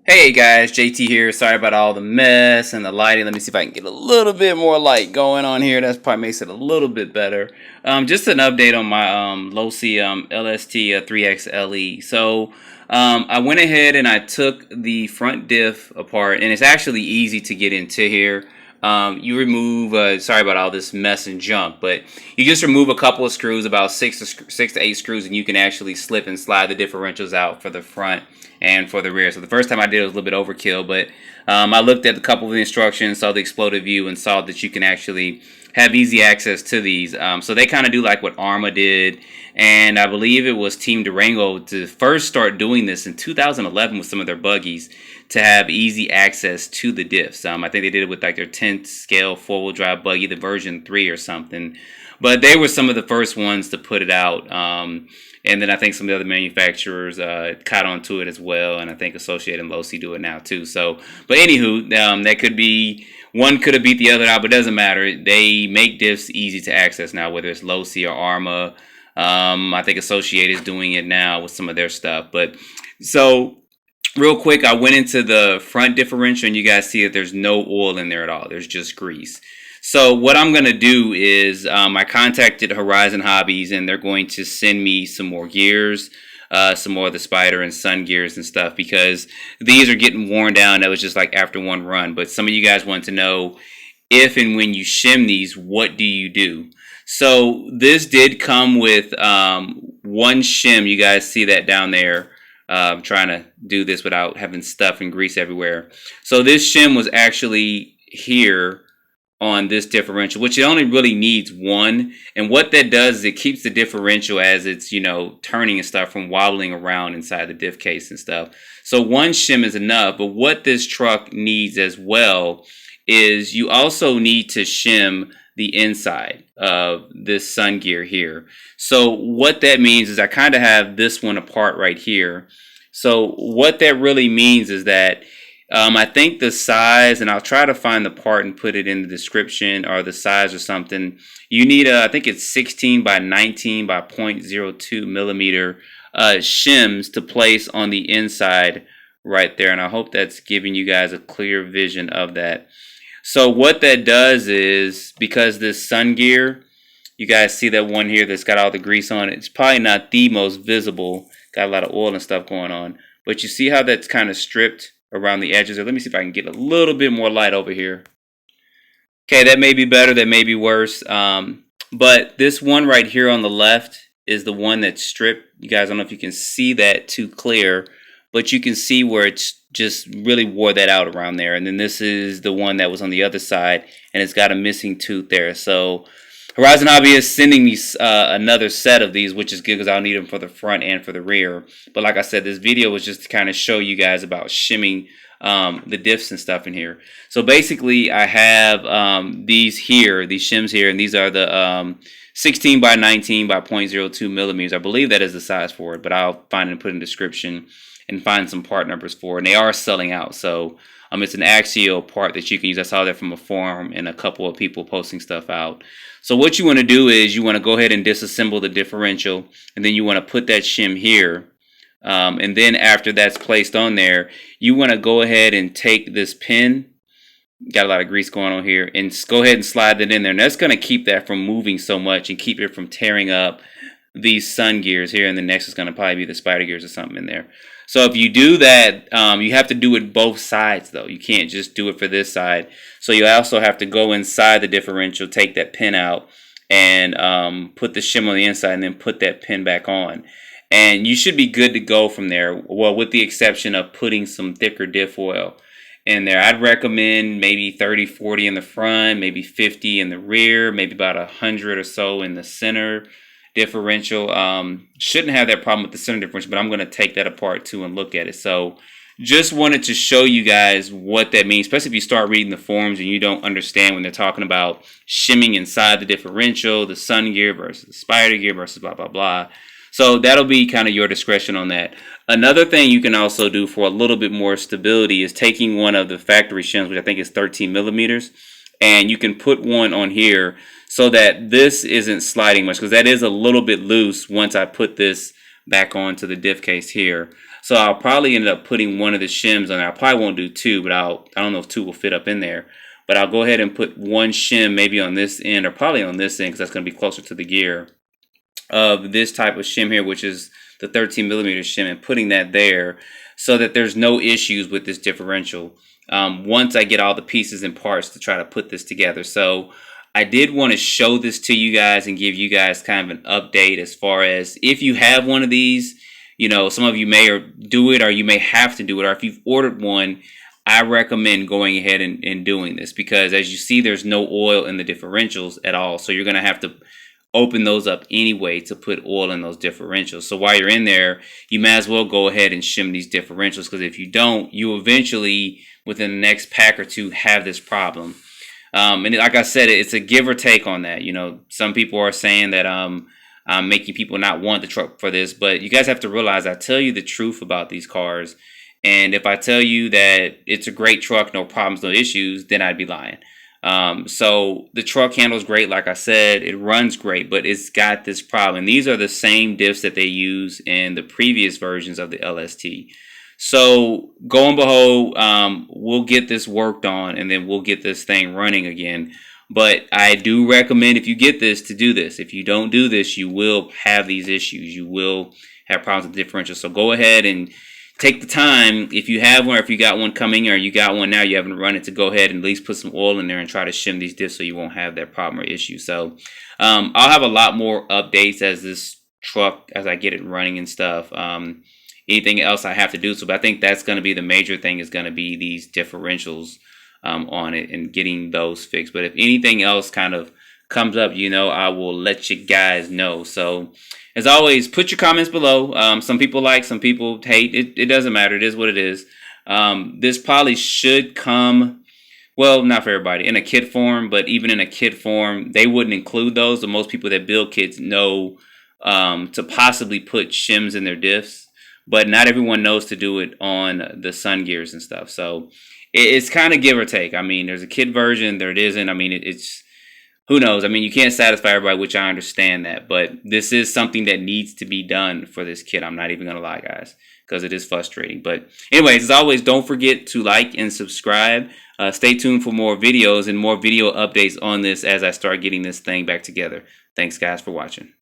Hey guys, JT here. Sorry about all the mess and the lighting. Let me see if I can get a little bit more light going on here. That probably makes it a little bit better. Just an update on my Losi LST 3XLE. I went ahead and I took the front diff apart, and it's actually easy to get into here. You remove, sorry about all this mess and junk, but you just remove a couple of screws, about six to eight screws, and you can actually slip and slide the differentials out for the front and for the rear. So the first time I did it was a little bit overkill, but I looked at a couple of the instructions, saw the exploded view, and saw that you can actually have easy access to these. So they kind of do like what Arma did, and I believe it was Team Durango to first start doing this in 2011 with some of their buggies to have easy access to the diffs. I think they did it with like their 10th scale four-wheel drive buggy, the version 3 or something. But they were some of the first ones to put it out. And then I think some of the other manufacturers caught on to it as well, and I think Associated and Losi do it now too. So, but anywho, that could be, one could have beat the other out, but it doesn't matter. They make diffs easy to access now, whether it's Losi or Arma. I think Associated is doing it now with some of their stuff. But so, real quick, I went into the front differential, and you guys see that there's no oil in there at all. There's just grease. So what I'm going to do is I contacted Horizon Hobbies, and they're going to send me some more gears, some more of the Spider and Sun gears and stuff, because these are getting worn down. That was just like after one run. But some of you guys want to know if and when you shim these, what do you do? So this did come with one shim. You guys see that down there. I'm trying to do this without having stuff and grease everywhere. So this shim was actually here on this differential, which it only really needs one. And what that does is it keeps the differential as it's, turning and stuff from wobbling around inside the diff case and stuff. So one shim is enough. But what this truck needs as well is you also need to shim the inside of this sun gear here. So what that means is I kind of have this one apart right here. So what that really means is that I think the size, and I'll try to find the part and put it in the description, or the size or something. You need I think it's 16 by 19 by 0.02 millimeter shims to place on the inside right there. And I hope that's giving you guys a clear vision of that. So what that does is, because this sun gear, you guys see that one here that's got all the grease on it. It's probably not the most visible. Got a lot of oil and stuff going on. But you see how that's kind of stripped around the edges. Let me see if I can get a little bit more light over here. Okay, that may be better, that may be worse. But this one right here on the left is the one that's stripped. You guys, I don't know if you can see that too clear, but you can see where it's just really wore that out around there. And then this is the one that was on the other side, and it's got a missing tooth there. So Horizon Hobby is sending me another set of these, which is good because I'll need them for the front and for the rear. But like I said, this video was just to kind of show you guys about shimming the diffs and stuff in here. So basically, I have these here, these shims here, and these are the 16 by 19 by 0.02 millimeters. I believe that is the size for it, but I'll find and put in the description and find some part numbers for it. And they are selling out, so it's an Axial part that you can use. I saw that from a forum and a couple of people posting stuff out. So what you want to do is you want to go ahead and disassemble the differential, and then you want to put that shim here. And then after that's placed on there, you want to go ahead and take this pin, got a lot of grease going on here, and go ahead and slide that in there. And that's going to keep that from moving so much and keep it from tearing up these sun gears here. And the next is going to probably be the spider gears or something in there. So if you do that, you have to do it both sides though. You can't just do it for this side. So you also have to go inside the differential, take that pin out, and put the shim on the inside, and then put that pin back on. And you should be good to go from there. Well, with the exception of putting some thicker diff oil in there. I'd recommend maybe 30, 40 in the front, maybe 50 in the rear, maybe about 100 or so in the center differential. Shouldn't have that problem with the center differential, but I'm going to take that apart too and look at it. So just wanted to show you guys what that means, especially if you start reading the forums and you don't understand when they're talking about shimming inside the differential, the sun gear versus the spider gear versus blah, blah, blah. So that'll be kind of your discretion on that. Another thing you can also do for a little bit more stability is taking one of the factory shims, which I think is 13 millimeters, and you can put one on here so that this isn't sliding much, because that is a little bit loose once I put this back onto the diff case here. So I'll probably end up putting one of the shims on there. I probably won't do two, but I don't know if two will fit up in there. But I'll go ahead and put one shim maybe on this end, or probably on this end, because that's going to be closer to the gear, of this type of shim here, which is the 13mm shim, and putting that there so that there's no issues with this differential once I get all the pieces and parts to try to put this together. So I did want to show this to you guys and give you guys kind of an update as far as if you have one of these. You know, some of you may do it, or you may have to do it, or if you've ordered one, I recommend going ahead and doing this, because as you see, there's no oil in the differentials at all. So you're going to have to open those up anyway to put oil in those differentials. So while you're in there, you might as well go ahead and shim these differentials, because if you don't, you eventually, within the next pack or two, have this problem. And like I said, it's a give or take on that. You know, some people are saying that I'm making people not want the truck for this, but you guys have to realize I tell you the truth about these cars. And if I tell you that it's a great truck, no problems, no issues, then I'd be lying. So the truck handles great, like I said, it runs great, but it's got this problem. And these are the same diffs that they use in the previous versions of the LST. So go and behold, we'll get this worked on, and then we'll get this thing running again. But I do recommend, if you get this, to do this. If you don't do this, you will have these issues. You will have problems with the differential. So go ahead and take the time, if you have one, or if you got one coming, or you got one now, you haven't run it, to go ahead and at least put some oil in there and try to shim these diffs so you won't have that problem or issue. So I'll have a lot more updates as this truck, as I get it running and stuff. Anything else I have to do. So, but I think that's going to be the major thing, is going to be these differentials on it and getting those fixed. But if anything else kind of comes up, you know, I will let you guys know. So as always, put your comments below. Some people like, some people hate. It doesn't matter. It is what it is. This probably should come, well, not for everybody, in a kit form, but even in a kit form, they wouldn't include those. So most people that build kits know to possibly put shims in their diffs, but not everyone knows to do it on the sun gears and stuff. So it's kind of give or take. I mean, there's a kit version, there it isn't. I mean, it's, who knows? I mean, you can't satisfy everybody, which I understand that, but this is something that needs to be done for this kit. I'm not even going to lie, guys, because it is frustrating. But anyways, as always, don't forget to like and subscribe. Stay tuned for more videos and more video updates on this as I start getting this thing back together. Thanks, guys, for watching.